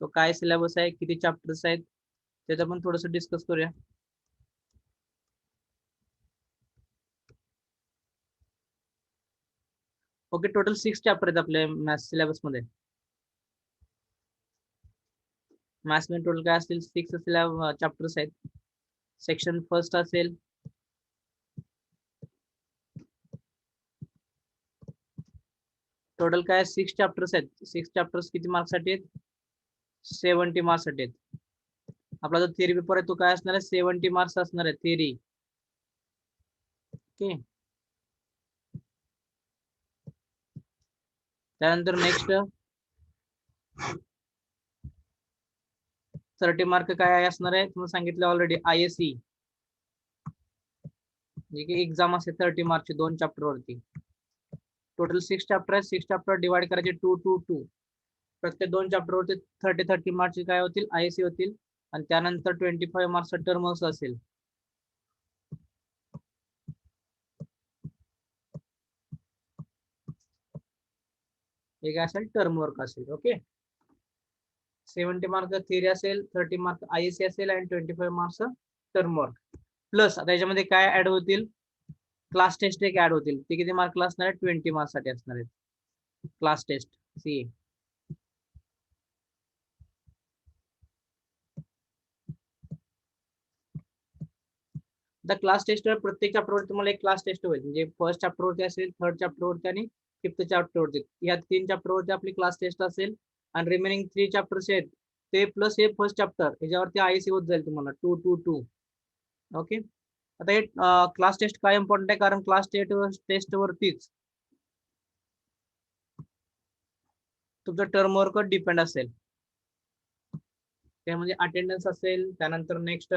तो काय सिलेबस आहे, किती चॅप्टर्स आहेत, त्याचं पण थोडंसं डिस्कस करूया. ओके, टोटल 6 चॅप्टर आहेत आपल्या मॅथ्स सिलेबस मध्ये. मॅथ्स मध्ये टोटल काय असतील 6 चॅप्टर्स आहेत. सेक्शन फर्स्ट असेल टोटल काय 6 चॅप्टर्स आहेत. 6 चॅप्टर्स किती मार्क्स साठी आहेत? 70 मार्क्स साठी आहेत. आपला जो थिअरी पेपर आहे तो काय असणार आहे? 70 मार्क्स असणार आहे थिअरी. ओके, त्यानंतर नेक्स्ट 30 मार्क काय असणार आहे? तुम्हाला सांगितलं ऑलरेडी, ISE जे की एक्झाम असते 30 मार्कची 2 चॅप्टर वरती. टोटल 6 चॅप्टर आहे. 6 चॅप्टर डिवाइड करायचे 2 2 2. प्रत्येक 2 चॅप्टर वरती 30 मार्क्सचे काय होतील? ISE होतील. आणि त्यानंतर 25 मार्क्सचा टर्म्स असेल. एक असेल टर्म वर्क असेल. ओके, 70 मार्क थिअरी असेल, 30 मार्क ISE असेल आणि 25 मार्क्स टर्म वर्क. प्लस आता याच्यामध्ये काय ऍड होतील? क्लास टेस्ट एक ऍड होतील. ते किती मार्कला असणार आहे? 20 मार्क्स साठी असणार आहेत. Class test CA. The class टेस्टवर प्रत्येक चॅप्टरवर तुम्हाला एक क्लास टेस्ट होईल. म्हणजे फर्स्ट चॅप्टरवरती असेल, थर्ड चॅप्टरवरती आणि फिफ्थ चॅप्टरवरती. या 3 चॅप्टरवरती आपली क्लास टेस्ट असेल. आणि रिमेनिंग 3 चॅप्टर्स आहेत ते प्लस हे फर्स्ट चॅप्टर याच्यावरती ISE होत जाईल तुम्हाला 2 2 2. ओके, आता हे क्लास टेस्ट काय इम्पॉर्टंट आहे? कारण क्लास टेस्ट वरतीच तुमचं टर्म वर्क डिपेंड असेल. त्यामध्ये अटेंडन्स असेल, त्यानंतर नेक्स्ट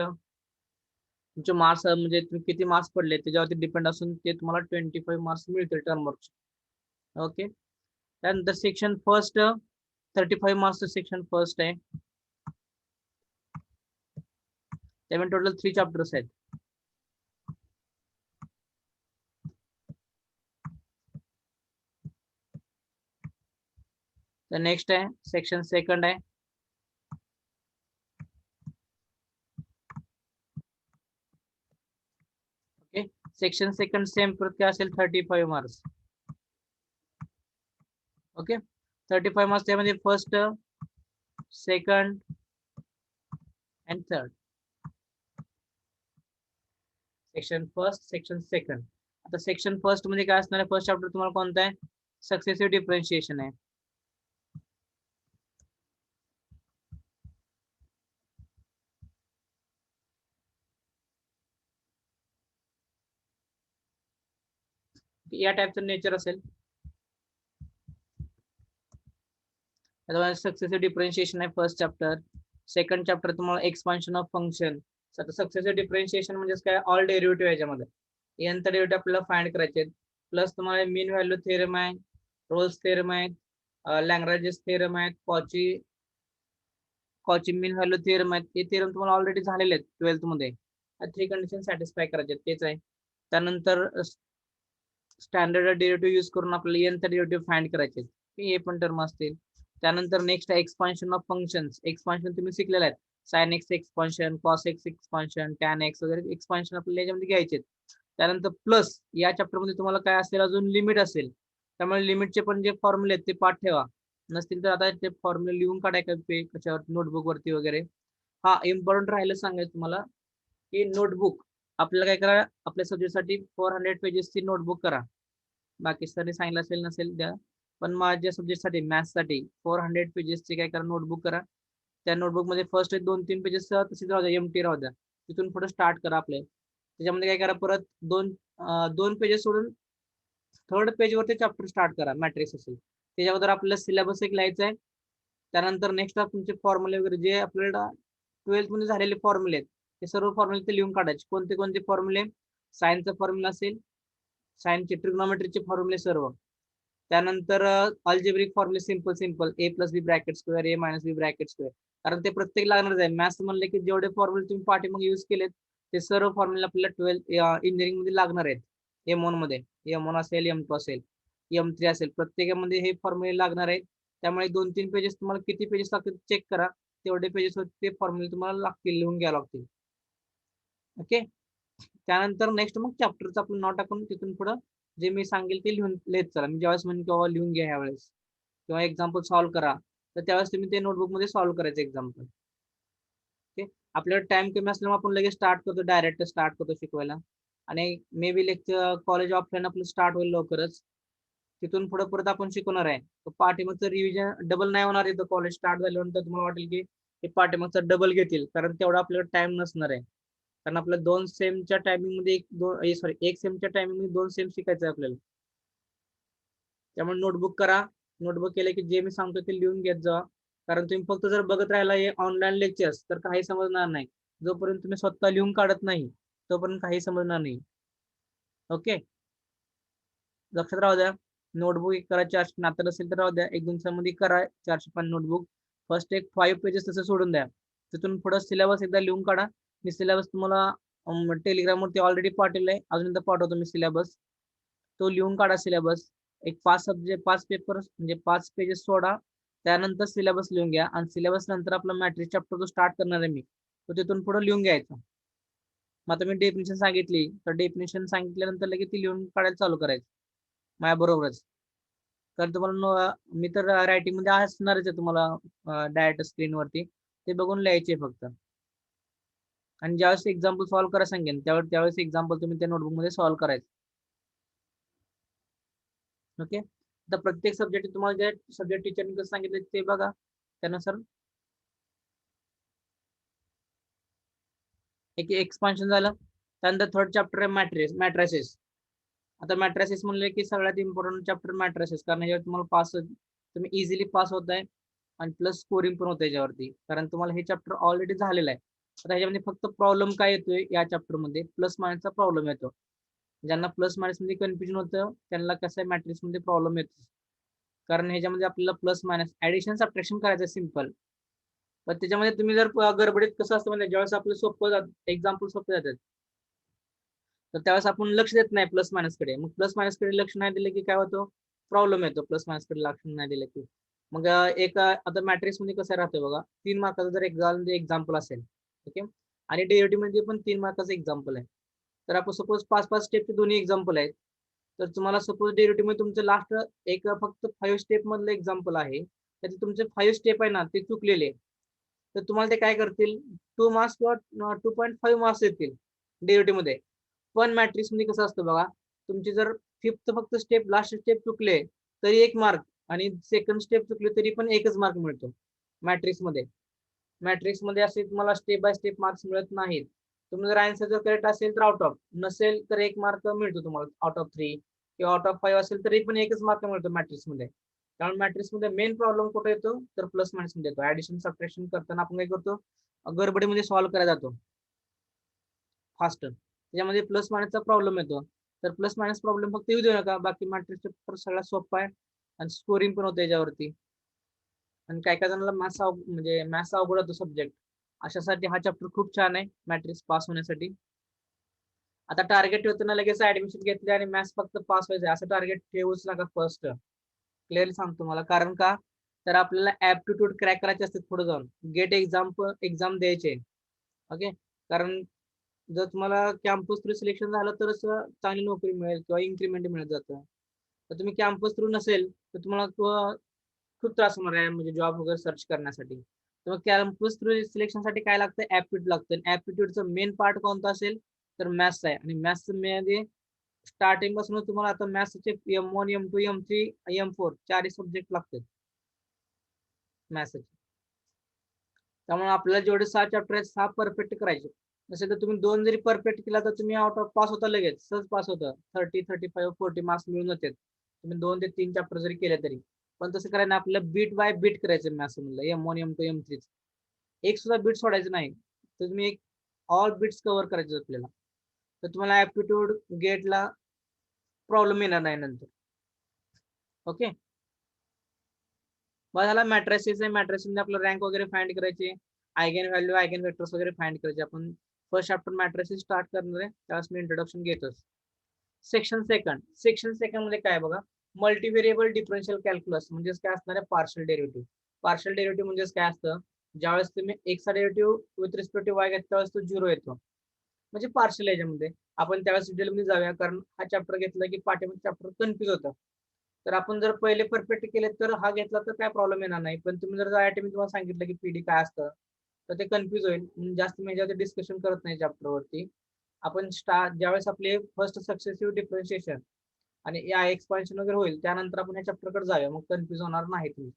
तुमचे मार्क्स म्हणजे तुम्ही किती मार्क्स पडले त्याच्यावरती डिपेंड असून ते तुम्हाला 25 मार्क्स मिळतील टर्म वर्क. ओके, त्यानंतर section first 35 marks section first आहे. त्यामध्ये टोटल 3 चॅप्टर्स आहेत. तर नेक्स्ट आहे सेक्शन सेकंड आहे. ओके, सेक्शन सेकंड सेम परत काय असेल? 35 मार्क्स. ओके, 35 मार्क्स त्यामध्ये first, second and third. Section first, section second. आता सेक्शन फर्स्ट मध्ये काय असणार आहे? फर्स्ट चॅप्टर तुम्हाला कोणता आहे? सक्सेसिव्ह डिफरन्शिएशन आहे. या टाईपचं नेचर असेल. सक्सेसिव्ह डिफरन्शिएशन आहे फर्स्ट चॅप्टर. सेकंड चॅप्टर तुम्हाला expansion of function. Successive differentiation म्हणजे काय? ऑल डेरिव्हेटिव्ह याच्यामध्ये nth डेरिव्हेटिव्ह आपल्याला फाइंड करायचे. प्लस तुम्हाला मीन व्हॅल्यू थेरम आहे, रोल्स थेरम आहे, लॅग्रेंजेस थेरम आहे, कॉची मीन व्हॅल्यू थेरम आहे. हे थेरम तुम्हाला ऑलरेडी झालेले आहेत 12th मध्ये. 3 कंडिशन सॅटिस्फाय करायचे तेच आहे. त्यानंतर स्टँडर्ड डेरिव्हेटिव्ह यूज करून आपल्याला nth डेरिव्हेटिव्ह फाइंड करायचे. हे पण टर्म असतील. त्यानंतर next expansion of functions. Expansion तुम्ही शिकलेले आहेत. Sine x expansion, cos x expansion, tan x वगैरे एक्सपान्शन आपल्याला याच्यामध्ये घ्यायचे. त्यानंतर प्लस या चॅप्टर मध्ये तुम्हाला काय असेल? अजून लिमिट असेल. त्यामुळे लिमिटचे पण जे फॉर्म्युले आहेत ते पाठ ठेवा. नसतील तर आता ते फॉर्म्युले लिहून काढायचे कशावर? नोटबुक वरती वगैरे. हा इम्पॉर्टंट राहिलं सांगायचं तुम्हाला की नोटबुक आपल्याला काय करा? आपल्या सब्जेक्टसाठी 400 पेजेसची नोटबुक करा. बाकी सर सांगितलं असेल नसेल द्या, पण माझ्या सब्जेक्टसाठी मॅथ्ससाठी 400 पेजेसची काय करा? नोटबुक करा. त्या नोटबुक मध्ये फर्स्ट 2-3 पेजेस तशीच राहू द्या, एमटी राहू द्या. तिथून पुढे स्टार्ट करा आपले. त्याच्यामध्ये काय करा? परत 2 पेजेस सोडून थर्ड पेज वरती चॅप्टर स्टार्ट करा. मॅट्रिक्स असेल त्याच्या अगोदर आपल्याला सिलेबस एक लिहायचा आहे. त्यानंतर नेक्स्ट तुमचे फॉर्म्युले वगैरे जे आपल्याला 12th मध्ये झालेले फॉर्म्युले आहेत ते सर्व फॉर्म्युले ते लिहून काढायचे. कोणते कोणते फॉर्म्युले? सायन्सचा फॉर्म्युला असेल, सायन्सचे ट्रिग्नोमेट्रीचे फॉर्म्युले सर्व. त्यानंतर अल्जेब्रिक फॉर्म्युले simple simple, a+b bracket square, a-b bracket square. कारण ते प्रत्येक लागणारच आहे. मॅथ्स म्हणले की जेवढे फॉर्म्युले तुम्ही पाठीमाग यूज केलेत ते सर्व फॉर्म्युले आपल्याला 12th इंजिनिअरिंग मध्ये लागणार आहेत. M1 मध्ये M1 असेल, M2 असेल, M3 असेल, प्रत्येकामध्ये हे फॉर्म्युले लागणार आहेत. त्यामुळे 2-3 पेजेस तुम्हाला किती पेजेस लागतील चेक करा. तेवढे पेजेस ते फॉर्म्युले तुम्हाला लागतील, लिहून घ्यावे लागतील. ओके. त्यानंतर नेक्स्ट मग चॅप्टरचं आपलं नाव टाकून तिथून पुढं जे मी सांगेल ते लिहित चला. मी ज्यावेळेस म्हणेन किंवा लिहून घ्या ह्यावेळेस किंवा एक्झाम्पल सॉल्व्ह करा, तर त्यावेळेस तुम्ही ते नोटबुकमध्ये सॉल्व्ह करायचं एक्झाम्पल. ओके. आपल्याला टाइम कमी असल्यामुळे आपण लगेच स्टार्ट करतो, डायरेक्ट स्टार्ट करतो शिकवायला. आणि may be lecture college offline आपलं स्टार्ट होईल लवकरच. तिथून पुढे परत आपण शिकवणार आहे. पाठीमागचं रिव्हिजन डबल नाही होणार आहे. कॉलेज स्टार्ट झाल्यानंतर तुम्हाला वाटेल की ते पाठीमागचं डबल घेतील, कारण तेवढा आपल्याला टाइम नसणार आहे. कारण आपल्या 2 सेमच्या टायमिंग मध्ये एक सेमच्या टायमिंग मध्ये 2 सेम शिकायचं आहे आपल्याला. त्यामुळे नोटबुक करा. नोटबुक केलं की जे मी सांगतो ते लिहून घेत जा. कारण तुम्ही फक्त जर बघत राहिला हे ऑनलाईन लेक्चर्स तर काही समजणार नाही. जोपर्यंत तुम्ही स्वतः लिहून काढत नाही तोपर्यंत काही समजणार नाही. ओके. लक्षात राहू द्या. नोटबुक करा 400 नातं असेल तर राहू द्या. 1-2 दिवसामध्ये करा 405 नोटबुक. फर्स्ट एक 5 पेजेस तसं सोडून द्या. तिथून पुढे सिलेबस एकदा लिहून काढा. मी सिलेबस तुम्हाला टेलिग्रामवरती ऑलरेडी पाठवलंय. अजून एकदा पाठवतो मी सिलेबस. तो लिहून काढा सिलेबस. एक 5 सब्जेक्ट 5 पेपर म्हणजे 5 पेजेस सोडा. त्यानंतर सिलेबस लिहून घ्या आणि सिलेबस नंतर आपला मॅट्रिक्स चॅप्टर जो स्टार्ट करणार आहे मी, तो तिथून पुढे लिहून घ्यायचा. मग आता मी डेफिनेशन सांगितली, तर डेफिनेशन सांगितल्यानंतर लगेच ती लिहून काढायला चालू करायचं माझ्या बरोबरच. तर तुम्हाला मी तर रायटिंग मध्ये असणारच आहे तुम्हाला डायरेक्ट स्क्रीनवरती, ते बघून लिहायचे फक्त. आणि ज्यावेळेस एक्झाम्पल सॉल्व्ह करा सांगेन त्यावेळेस एक्झाम्पल तुम्ही त्या नोटबुक मध्ये सॉल्व्ह करायचं. ओके. तर प्रत्येक सब्जेक्ट तुम्हाला जे सब्जेक्ट टीचरने कसं सांगितलं ते बघा, त्यानुसार एक एक्सपान्शन झालं. त्यानंतर थर्ड चॅप्टर आहे मॅट्रिसेस. आता मॅट्रिसेस म्हणले की सगळ्यात इम्पॉर्टंट चॅप्टर मॅट्रिसेस, कारण याच्यावर तुम्हाला तुम्ही इझिली पास होत आहे आणि प्लस स्कोरिंग पण होतं याच्यावरती, कारण तुम्हाला हे चॅप्टर ऑलरेडी झालेलं आहे. आता ह्याच्यामध्ये फक्त प्रॉब्लेम काय येतोय या चॅप्टर मध्ये, प्लस मायनसचा प्रॉब्लेम येतो. ज्यांना प्लस मायनस मध्ये कन्फ्युजन होतं त्यांना कसं आहे मॅट्रिक्स मध्ये प्रॉब्लेम येतो, कारण ह्याच्यामध्ये आपल्याला प्लस मायनस ऍडिशन सबट्रॅक्शन करायचं सिम्पल. पण त्याच्यामध्ये तुम्ही जर गडबडीत कसं असतं म्हणजे ज्यावेळेस आपलं सोपं जात एक्झाम्पल सोपं जातात, तर त्यावेळेस आपण लक्ष देत नाही प्लस मायनस कडे. मग प्लस मायनस कडे लक्ष नाही दिलं की काय होतं, प्रॉब्लेम येतो. प्लस मायनस कडे लक्ष नाही दिलं की मग एक आता मॅट्रिक्स मध्ये कसं राहतं बघा, 3 मार्काचं जर एक्झाम्पल असेल, ओके, आणि डेरिव्हेटिव्ह मध्ये पण 3 मार्काचं एक्झाम्पल आहे. तर आपण सपोज 5-5 स्टेपचे दोन्ही एक्झाम्पल आहेत. तर तुम्हाला सपोज डेरिव्हेटिव्ह मध्ये तुमचं लास्ट एक फक्त 5 स्टेप मधलं एक्झाम्पल आहे, त्याचे तुमचे 5 स्टेप आहे ना ते चुकलेले, तर तुम्हाला ते काय करतील, 2 मार्क्स किंवा 2.5 मार्क्स येतील डेरिव्हेटिव्ह मध्ये. पण मॅट्रिक्स मध्ये कसं असतं बघा, तुमची जर फिफ्थ फक्त स्टेप लास्ट स्टेप चुकले तरी 1 मार्क, आणि सेकंड स्टेप चुकले तरी पण 1च मार्क मिळतो मॅट्रिक्स मध्ये. मॅट्रिक्स मध्ये असे तुम्हाला स्टेप बाय स्टेप मार्क्स मिळत नाहीत. तुम्ही जर आन्सर जर करेक्ट असेल तर आउट ऑफ, नसेल तर 1 मार्क मिळतो तुम्हाला आउट ऑफ 3, किंवा आउट ऑफ 5 असेल तरी पण 1च मार्क मिळतो मॅट्रिक्स मध्ये. कारण मॅट्रिक्स मध्ये मेन प्रॉब्लेम कुठे येतो, तर प्लस मायनस मध्ये येतो. ऍडिशन सबट्रॅक्शन करताना आपण काय करतो, गडबडीमध्ये सॉल्व्ह करायला जातो फास्ट, त्याच्यामध्ये प्लस मायनसचा प्रॉब्लेम येतो. तर प्लस मायनस प्रॉब्लेम फक्त येऊ देऊ नका, बाकी मॅट्रिक्स पेपर सगळ्यात सोपा आहे आणि स्कोरिंग पण होतं याच्यावरती. आणि काय काय जणांना मॅथ्स अवघड होतो सब्जेक्ट, अशासाठी हा चॅप्टर खूप छान आहे मॅट्रिक्स पास होण्यासाठी. आता टार्गेट ठेवताना लगेच ऍडमिशन घेतले आणि मॅथ्स फक्त पास व्हायचं असं टार्गेट ठेवूच नका फर्स्ट, क्लिअरली सांगतो मला. कारण का, तर आपल्याला ऍप्टिट्यूड क्रॅक करायचे असते पुढे जाऊन, गेट एक्झाम द्यायचे. ओके. कारण जर तुम्हाला कॅम्पस थ्रू सिलेक्शन झालं तरच चांगली नोकरी मिळेल किंवा इन्क्रीमेंट मिळत जातं. तर तुम्ही कॅम्पस थ्रू नसेल तर तुम्हाला खूप त्रास होणार आहे म्हणजे जॉब वगैरे सर्च करण्यासाठी. तर कॅम्पस थ्रू सिलेक्शन साठी काय लागतं, ऍप्टिट्यूड लागतं. ऍप्टिट्यूडचं मेन पार्ट कोणता असेल तर मॅथ्स आहे. आणि मॅथ्स मध्ये स्टार्टिंग पासून तुम्हाला आता मॅथ्सचे M1 M2 M3 M4 चारही सब्जेक्ट लागतात मॅथ्सचे. त्यामुळे आपल्याला जेवढे 6 चॅप्टर आहेत 6 परफेक्ट करायचे. जसे तर तुम्ही 2 जरी परफेक्ट केला तर तुम्ही आउट ऑफ पास होता, लगेच सहज पास होतं. 30-35-40 मार्क्स मिळून जातात तुम्ही 2 ते 3 चॅप्टर जरी केले तरी. पण तसं करायला आपल्याला बीट बाय बीट करायचं मॅथ्स मधलं, M1 M2 M3 एक सुद्धा बीट सोडायचं नाही. तर तुम्ही ऑल बीट्स कव्हर करायचे आपल्याला, तर तुम्हाला ऍप्टिट्यूड गेटला प्रॉब्लेम येणार नाही नंतर. ओके. बघा झाला मॅट्रिसेस आहे. मॅट्रिसेस मध्ये आपलं रँक वगैरे फाइंड करायचे, आयगेन व्हॅल्यू आयगेन वेक्टर्स वगैरे फाइंड करायचे. आपण फर्स्ट चॅप्टर मॅट्रिसेस स्टार्ट करणार आहे, त्यावेळेस मी इंट्रोडक्शन घेतोच. सेक्शन सेकंड मध्ये काय बघा, मल्टीव्हेरिएबल डिफरन्शियल कॅल्क्युलस म्हणजेच काय असणार आहे, पार्शियल डेरिव्हेटिव्ह. पार्शियल डेरिव्हेटिव्ह म्हणजेच काय असतं, ज्यावेळेस तुम्ही एक्सचा derivative with respect to y घेतो त्यावेळेस तो 0 येतो, म्हणजे पार्शियल याच्यामध्ये. आपण त्यावेळेस डिटेलमध्ये जाऊया, कारण हा चॅप्टर घेतला की पाठीमध्ये चॅप्टर कन्फ्युज होतं. तर आपण जर पहिले परफेक्ट केले तर हा घेतला तर काय प्रॉब्लेम येणार नाही. पण तुम्ही जर आय मी तुम्हाला सांगितलं की पीडी काय असतं तर ते कन्फ्युज होईल. जास्त मी याच्यावर डिस्कशन करत नाही चॅप्टरवरती. आपण ज्यावेळेस आपले फर्स्ट सक्सेसिव्ह डिफरन्शिएशन आणि या एक्सपान्शन वगैरे होईल त्यानंतर आपण या चॅप्टरकडे जाऊया, मग कन्फ्युज होणार नाही तुम्ही.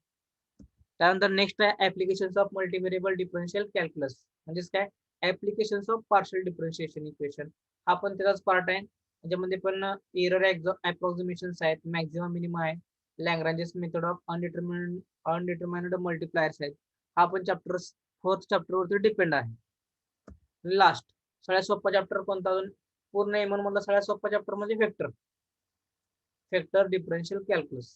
त्यानंतर नेक्स्ट आहे ऍप्लिकेशन्स ऑफ मल्टीव्हेरिएबल डिफरन्शियल कॅल्क्युलस, म्हणजेच काय, applications of partial differentiation equation. हा पण त्याचाच पार्ट आहे. त्याच्यामध्ये पण एरर अप्रॉक्सिमेशन्स आहेत, मॅक्झिमम मिनिमम आहे, लॅग्रांजेस मेथड ऑफ अनडिटर्मिनेड मल्टिप्लायर्स आहेत. हा पण चॅप्टर 4th चॅप्टरवरती डिपेंड आहे. लास्ट सगळ्यात सोपा चॅप्टर कोणता अजून पूर्ण एमन मधला सगळ्यात सोपा चॅप्टर म्हणजे वेक्टर डिफरन्शियल कॅल्क्युलस.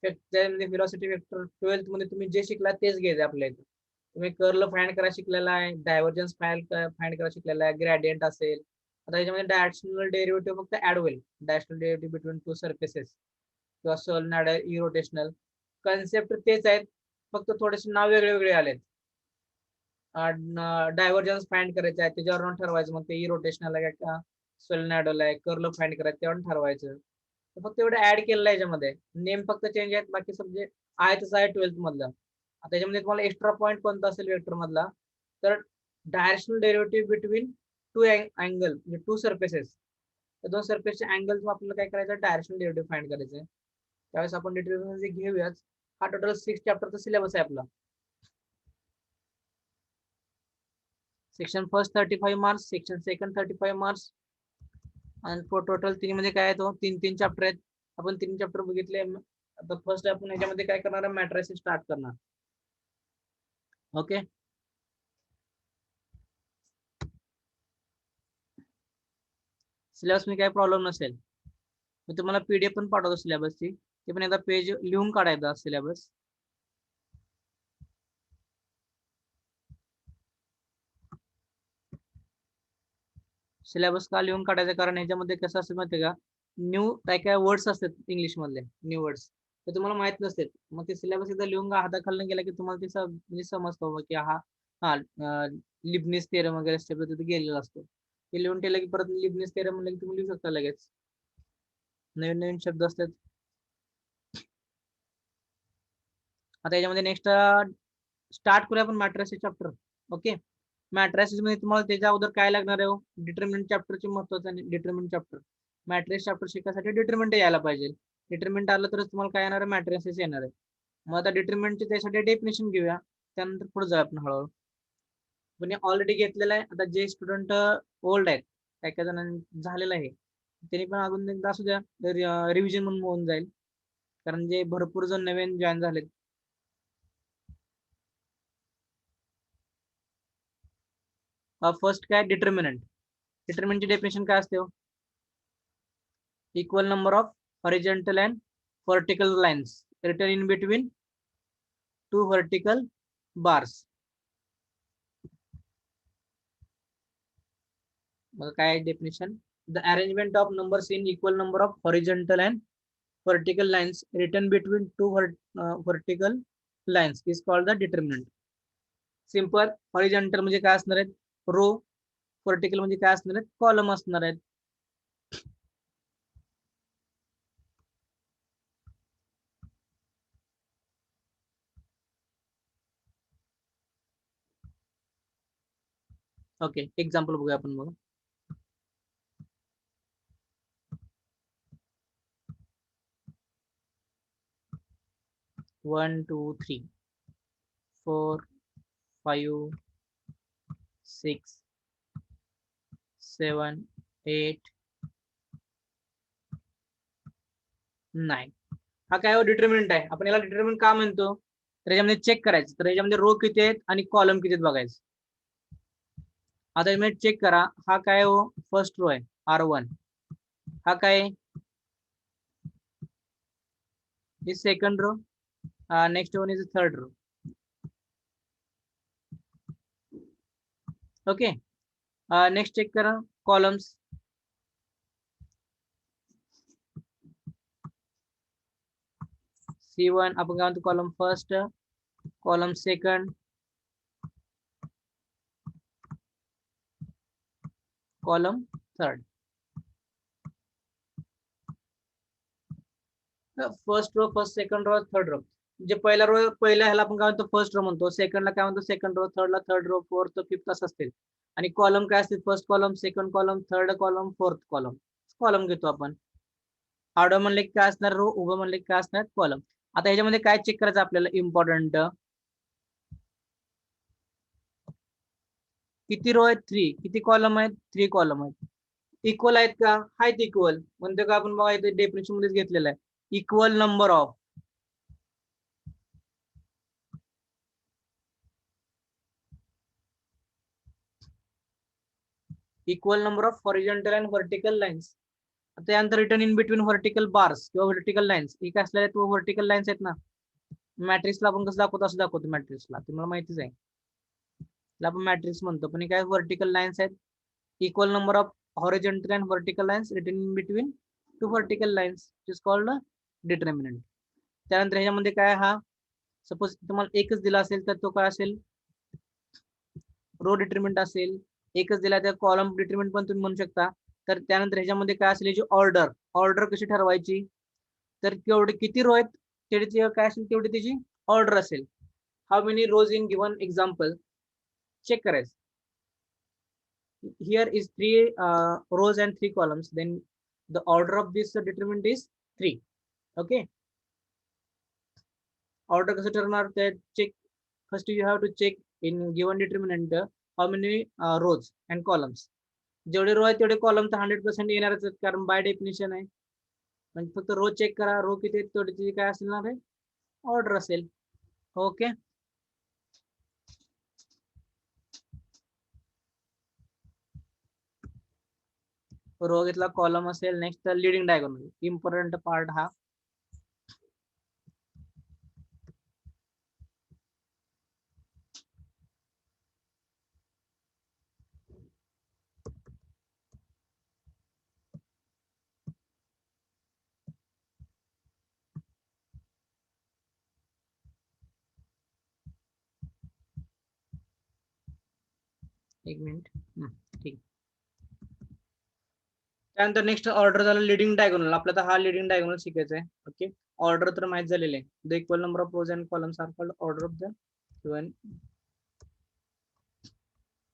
त्यामध्ये व्हेलॉसिटी वेक्टर 12th मध्ये तुम्ही जे शिकला तेच घ्यायचे आपल्या इथे. तुम्ही कर्ल फाइंड करा शिकलेला आहे, डायव्हर्जन्स फाइंड करा शिकलेला आहे, ग्रेडियंट असेल. आता याच्यामध्ये डायरेक्शनल डेरिव्हेटिव्ह फक्त ऍड होईल, directional derivative between two surfaces किंवा सोलेनॉइड इरोटेशनल. कन्सेप्ट तेच आहेत, फक्त थोडेसे नाव वेगळे वेगळे आलेत. डायव्हर्जन्स फाइंड करायचं आहे त्याच्यावरून ठरवायचं, मग ते इरोटेशनल आहे का सोलेनॉइडल आहे, कर्ल फाइंड करायचं त्यावरून ठरवायचं. फक्त एवढं ऍड केलेलं आहे याच्यामध्ये, नेम फक्त चेंज आहेत, बाकी सब्जेक्ट आहे तसं आहे 12th मधला. आता त्याच्यामध्ये तुम्हाला एक्स्ट्रा पॉईंट कोणता असेल वेक्टर मधला, तर directional derivative between two angle म्हणजे टू सरफेसेस. त्या दोन सरफेसचे अँगल आपल्याला काय करायचं, डायरेक्शनल डेरिव्हेटिव्ह फाइंड करायचं. त्यावेळेस आपण डिटेल घेऊयाच. हा टोटल 6 चॅप्टरचा सिलेबस आहे आपला. Section first 35 marks, section second 35 marks, आणि टोटल 3 मध्ये काय आहे, तो 3 चॅप्टर आहेत. आपण 3 चॅप्टर बघितले. आता फर्स्ट आपण याच्यामध्ये काय करणार, मॅट्रिसेस स्टार्ट करणार. ओके, सिलेबस मध्ये काय प्रॉब्लेम नसेल मी तुम्हाला पीडीएफ पण पाठवतो सिलेबसची, ते पण एकदा पेज लिहून काढायचा सिलेबस. सिलेबस का लिहून काढायचं, कारण ह्याच्यामध्ये कसं असतं माहिती का, न्यू काय काय वर्ड्स असतात इंग्लिश मधले, न्यू वर्ड्स ते तुम्हाला माहित नसतात. मग ते सिलेबस एकदा लिहून हाताखालून गेला की तुम्हाला ते म्हणजे समजतं की हा लिबनिस थेरम वगैरे स्टेप तिथे गेलेला असतो. ते लिहून ठेवलं की परत लिबनिस थेरम म्हणलं की तुम्ही लिहू शकता लगेच, नवीन नवीन शब्द असतात. आता याच्यामध्ये नेक्स्ट स्टार्ट करूया आपण मॅट्रिसेस चॅप्टर. ओके, मॅट्रिसेस मध्ये तुम्हाला त्याच्या अगोदर काय लागणार आहे, डिटर्मिनंट चॅप्टरचे महत्वाचं आहे. डिटर्मिनंट चॅप्टर, मॅट्रिक्स चॅप्टर शिकायसाठी डिटर्मिनंट यायला पाहिजे. डिटर्मिनंट आलं तरच तुम्हाला काय येणार आहे, मॅट्रिसेस येणार आहे. मग आता डिटर्मिनंटचे त्यासाठी डेफिनेशन घेऊया, त्यानंतर पुढे जाऊया आपण हळूहळू. पण ऑलरेडी घेतलेलं आहे. आता जे स्टुडंट ओल्ड आहेत, काय काय जणांनी झालेलं आहे, त्यांनी पण अजून एकदा असू द्या, रिव्हिजन म्हणून होऊन जाईल, कारण जे भरपूर जण नवीन जॉईन झालेत. फर्स्ट काय, डिटर्मिनंट. डिटर्मिनंटची डेफिनेशन काय असते, equal number of horizontal and vertical lines written in between two vertical bars. मग काय definition, the arrangement of numbers in equal number of horizontal and vertical lines written between two vertical lines is called the determinant. Simple, horizontal म्हणजे काय असणार आहेत, row. Vertical म्हणजे काय असणार आहेत, कॉलम असणार आहेत. ओके, एक्झाम्पल बघूया आपण मग. 1 2 3 4 5 6 7 8 9. हा काय डिटर्मिनंट आहे. आपण याला डिटर्मिनंट का म्हणतो, तर याच्यामध्ये चेक करायचं, तर याच्यामध्ये रो किती आहेत आणि कॉलम किती आहेत बघायचं. आता यामध्ये चेक करा, हा काय हो, फर्स्ट रो आहे R1, हा काय is second row, next one is third row. Okay, next check करा कॉलम्स. C1 आपण काय म्हणतो column first, column second, column third. First row, first second row, third row. जे पहिला रो, पहिल्या ह्याला आपण काय म्हणतो फर्स्ट रो म्हणतो, सेकंडला काय म्हणतो सेकंड रो, थर्डला थर्ड रो, फोर्थ फिफ्थ असं असतील. आणि कॉलम काय असतील, first column, second column, third column, fourth column. Column घेतो आपण. आडवं म्हणले की काय असणार रो, उभं म्हणले की काय असणार कॉलम. आता ह्याच्यामध्ये काय चेक करायचं आपल्याला इम्पॉर्टंट, किती रो आहेत 3, किती कॉलम आहेत 3 कॉलम आहेत. इक्वल आहेत का, आहेत इक्वल, म्हणतो का आपण बघा इथे डेफिनेशन मध्येच घेतलेलं आहे, equal number of, equal number of horizontal and vertical lines. आता त्यानंतर return in between vertical bars किंवा व्हर्टिकल लाईन्स, ही काय असल्या आहेत व्हर्टिकल लाईन्स आहेत ना. मॅट्रिक्सला आपण कसं दाखवतो असं दाखवतो मॅट्रिक्सला, तुम्हाला माहितीच आहे, त्याला आपण मॅट्रिक्स म्हणतो, पण हे काय व्हर्टिकल लाईन्स आहेत. Equal number of horizontal and vertical lines return in between two vertical lines is called determinant. त्यानंतर ह्याच्यामध्ये काय, हा सपोज तुम्हाला एकच दिला असेल तर तो काय असेल, रो डिटर्मिनंट असेल. एकच दिला तर कॉलम डिटर्मिनंट पण तुम्ही म्हणू शकता. तर त्यानंतर ह्याच्यामध्ये काय असेल, जी ऑर्डर, ऑर्डर कशी ठरवायची, तर केवढे किती रो आहेत तेवढी काय असेल तेवढी त्याची ऑर्डर असेल. How many rows in given example, check करायचं. Here is 3 rows and 3 columns, then the order of this determinant is 3. Okay, order कसं ठरणार ते check. First you have to check in given determinant how many rows and columns. जेवढे row आहेत तेवढे column तर 100% येणारच आहेत, कारण बाय डेफिनेशन आहे. म्हणजे फक्त रो चेक करा, रो किती आहेत तेवढी काय असणार आहे ऑर्डर असेल. ओके, रो घेतला, कॉलम असेल. Next leading diagonal, important part हा. एक मिनिट, ठीक. त्यानंतर नेक्स्ट ऑर्डर झालं लिडिंग डायगोनल. आपल्याला हा लिडिंग डायगोनल शिकायचं आहे. ओके, ऑर्डर तर माहित झालेले आहे. The equal number of rows and columns are called order of the given.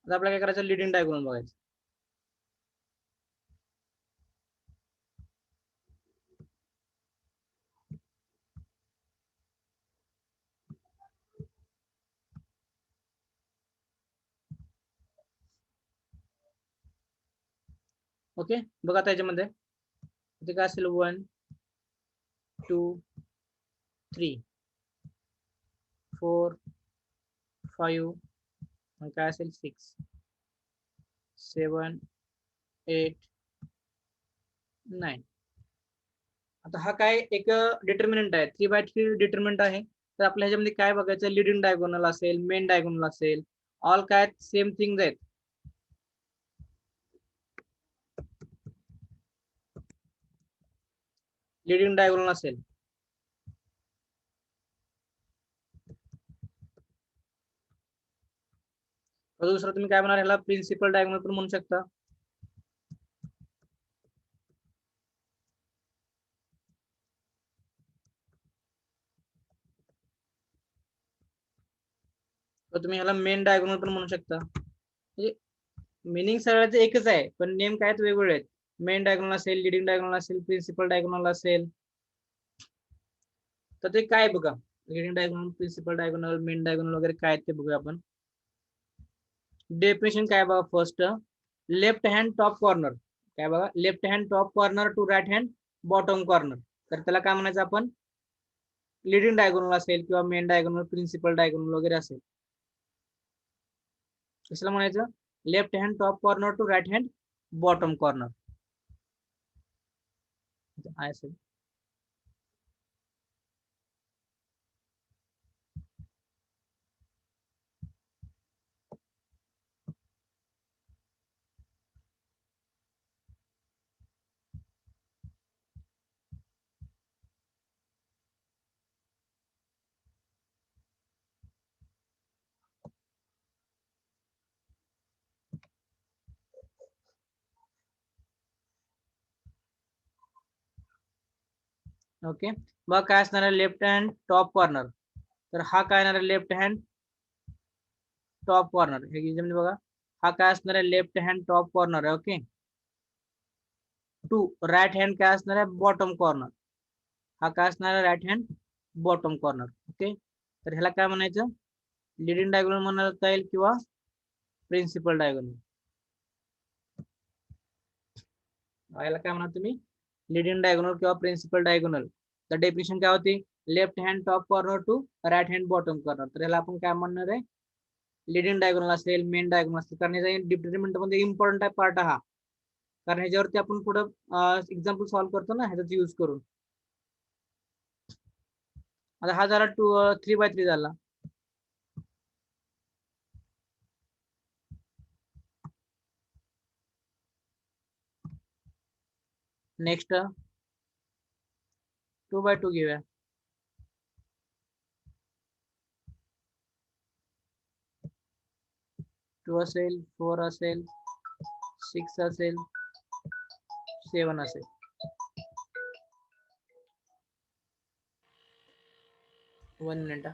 आता आपल्याला काय करायचं, लिडिंग डायगोनल बघायचं. ओके, बघा त्याच्यामध्ये इथे काय असेल 1 2 3 4 5 आणि काय असेल 6 7 8 9. आता हा काय एक डिटर्मिनंट आहे, 3/3 डिटर्मिनंट आहे. तर आपल्या ह्याच्यामध्ये काय बघायचं, लिडिंग डायगोनल असेल, मेन डायगोनल असेल, ऑल काय सेम थिंग्स आहेत. लिडिंग डायगोनल असेल, दुसरं तुम्ही काय म्हणणार, ह्याला प्रिन्सिपल डायगोनल पण म्हणू शकता. तर तुम्ही ह्याला मेन डायगोनल पण म्हणू शकता. म्हणजे मिनिंग सगळ्याचं एकच आहे, पण नेम काय वेगवेगळे आहेत. मेन डायगोनल असेल, लिडिंग डायगोनल असेल, प्रिन्सिपल डायगोनल असेल, तर ते काय बघा, leading diagonal, principal diagonal, main diagonal वगैरे काय ते बघूया आपण. डेफिनेशन काय बघा, first left hand top corner, काय बघा left hand top corner to right hand bottom corner. तर त्याला काय म्हणायचं आपण, लिडिंग डायगोनल असेल किंवा मेन डायगोनल, प्रिन्सिपल डायगोनल वगैरे असेल. कशाला म्हणायचं, left hand top corner to right hand bottom corner असेल. ओके, मग काय असणार आहे लेफ्ट हँड टॉप कॉर्नर. तर हा काय येणार आहे लेफ्ट हँड टॉप कॉर्नर. हे एक्झाम्पल बघा, हा काय असणार आहे लेफ्ट हँड टॉप कॉर्नर आहे. ओके, टू राईट हँड काय असणार आहे बॉटम कॉर्नर. हा काय असणार आहे right hand bottom corner. Okay, तर ह्याला काय म्हणायचं लीडिंग डायगोनल म्हणता येईल किंवा प्रिन्सिपल डायगोनल. याला काय म्हणा तुम्ही लीडिंग डायगोनल किंवा प्रिन्सिपल डायगोनल. तर डेफिनेशन काय होती left hand top corner to right hand bottom corner. तर याला आपण काय म्हणणार आहे लीडिंग डायगोनल असेल मेन डायगोनल असेल. कारण याचा डिटर्मिनंट मध्ये इम्पॉर्टंट आहे पार्ट हा, कारण ह्याच्यावरती आपण पुढे एक्झाम्पल सॉल्व्ह करतो ना ह्याचा यूज करून. आता हा झाला 3x3 झाला. नेक्स्ट 2x2 घेऊया. 2 असेल 4 असेल 6 असेल 7 असेल. 1 मिनिट.